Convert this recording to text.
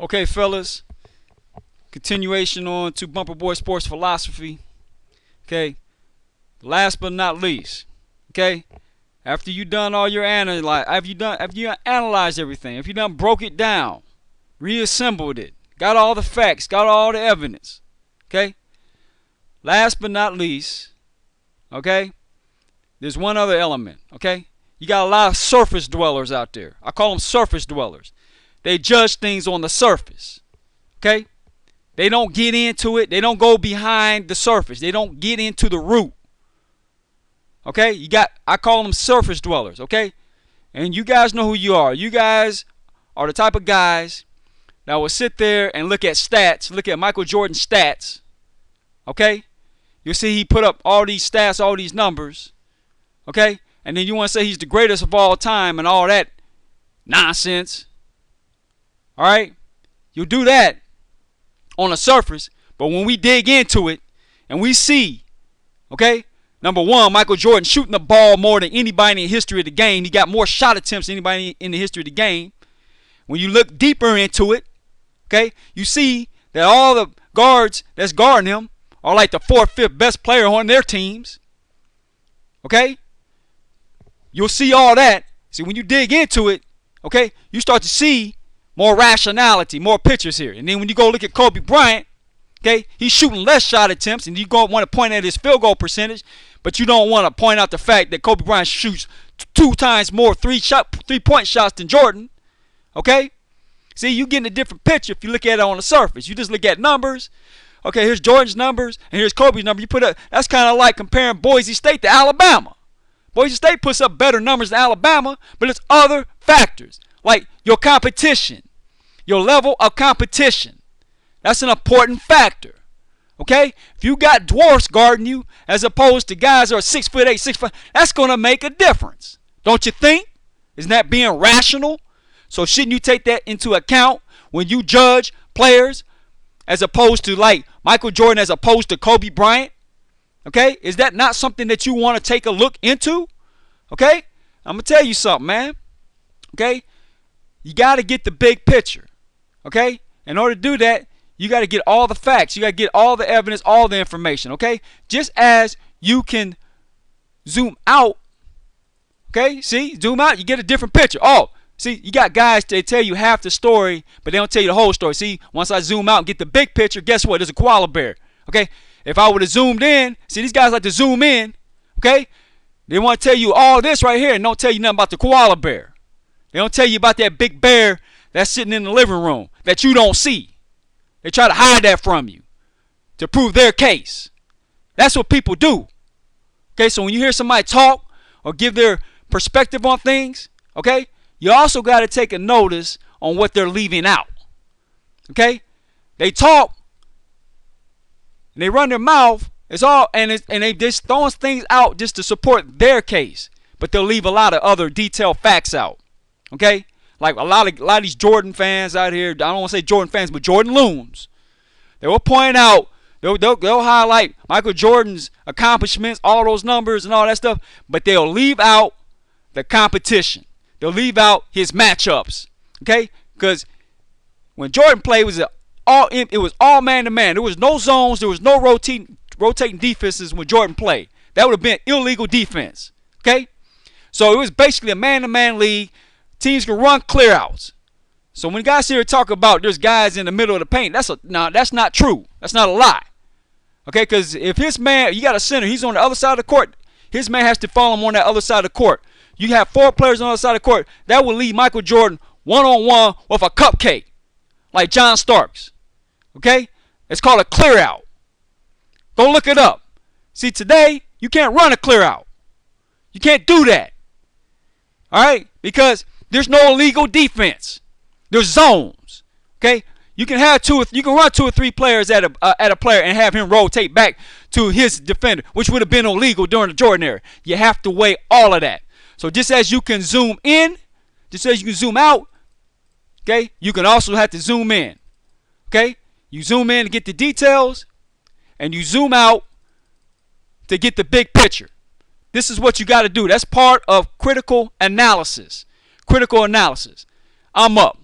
Okay, fellas, continuation on to Bumperboy Sports Philosophy. Okay, last but not least, okay, after you done all your analyze, after you analyzed everything, if you done broke it down, reassembled it, got all the facts, got all the evidence, okay, last but not least, okay, there's one other element, okay, you got a lot of surface dwellers out there. I call them surface dwellers. They judge things on the surface, okay. They don't get into it. They don't go behind the surface. They don't get into the root. Okay? I call them surface dwellers, okay? And you guys know who you are. You guys are the type of guys that will sit there and look at stats, look at Michael Jordan's stats. Okay? You'll see he put up all these stats, all these numbers. Okay? And then you want to say he's the greatest of all time and all that nonsense. All right? You'll do that on the surface, but when we dig into it and we see, okay, number one, Michael Jordan shooting the ball more than anybody in the history of the game. He got more shot attempts than anybody in the history of the game. When you look deeper into it, okay, you see that all the guards that's guarding him are like the fourth, fifth best player on their teams. Okay? You'll see all that. See, when you dig into it, okay, you start to see more rationality, more pictures here. And then when you go look at Kobe Bryant, okay, he's shooting less shot attempts, and you go want to point at his field goal percentage, but you don't want to point out the fact that Kobe Bryant shoots 2 times more three-point shots than Jordan. Okay? See, you getting a different picture if you look at it on the surface. You just look at numbers. Okay, here's Jordan's numbers, and here's Kobe's number. You put up, that's kind of like comparing Boise State to Alabama. Boise State puts up better numbers than Alabama, but it's other factors, like your competition, your level of competition. That's an important factor. Okay? If you got dwarfs guarding you as opposed to guys who are 6'8", 6'5", that's going to make a difference. Don't you think? Isn't that being rational? So shouldn't you take that into account when you judge players as opposed to like Michael Jordan as opposed to Kobe Bryant? Okay? Is that not something that you want to take a look into? Okay? I'm going to tell you something, man. Okay? You got to get the big picture. Okay? In order to do that, you got to get all the facts. You got to get all the evidence, all the information. Okay? Just as you can zoom out. Okay? See? Zoom out, you get a different picture. Oh, see, you got guys, they tell you half the story, but they don't tell you the whole story. See, once I zoom out and get the big picture, guess what? There's a koala bear. Okay? If I would have zoomed in, see, these guys like to zoom in. Okay? They want to tell you all this right here and don't tell you nothing about the koala bear. They don't tell you about that big bear that's sitting in the living room that you don't see. They try to hide that from you to prove their case. That's what people do. Okay, so when you hear somebody talk or give their perspective on things, okay, you also got to take a notice on what they're leaving out. Okay, they talk and they run their mouth. It's all and they just throwing things out just to support their case, but they'll leave a lot of other detailed facts out. Okay, like a lot of these Jordan fans out here. I don't want to say Jordan fans, but Jordan loons. They will point out. They'll highlight Michael Jordan's accomplishments, all those numbers and all that stuff, but they'll leave out the competition. They'll leave out his matchups. Okay, because when Jordan played, it was all man to man. There was no zones. There was no rotating defenses when Jordan played. That would have been illegal defense. Okay, so it was basically a man-to-man league. Teams can run clear-outs. So when guys here talk about there's guys in the middle of the paint, that's not true. That's not a lie. Okay, because if his man, you got a center, he's on the other side of the court, his man has to follow him on that other side of the court. You have 4 players on the other side of the court. That will leave Michael Jordan one-on-one with a cupcake, like John Starks. Okay? It's called a clear-out. Go look it up. See, today, you can't run a clear-out. You can't do that. All right? Because there's no illegal defense. There's zones. Okay? You can run 2 or 3 players at a player and have him rotate back to his defender, which would have been illegal during the Jordan era. You have to weigh all of that. So just as you can zoom in, just as you can zoom out, okay, you can also have to zoom in. Okay? You zoom in to get the details, and you zoom out to get the big picture. This is what you got to do. That's part of critical analysis. Critical analysis. I'm up.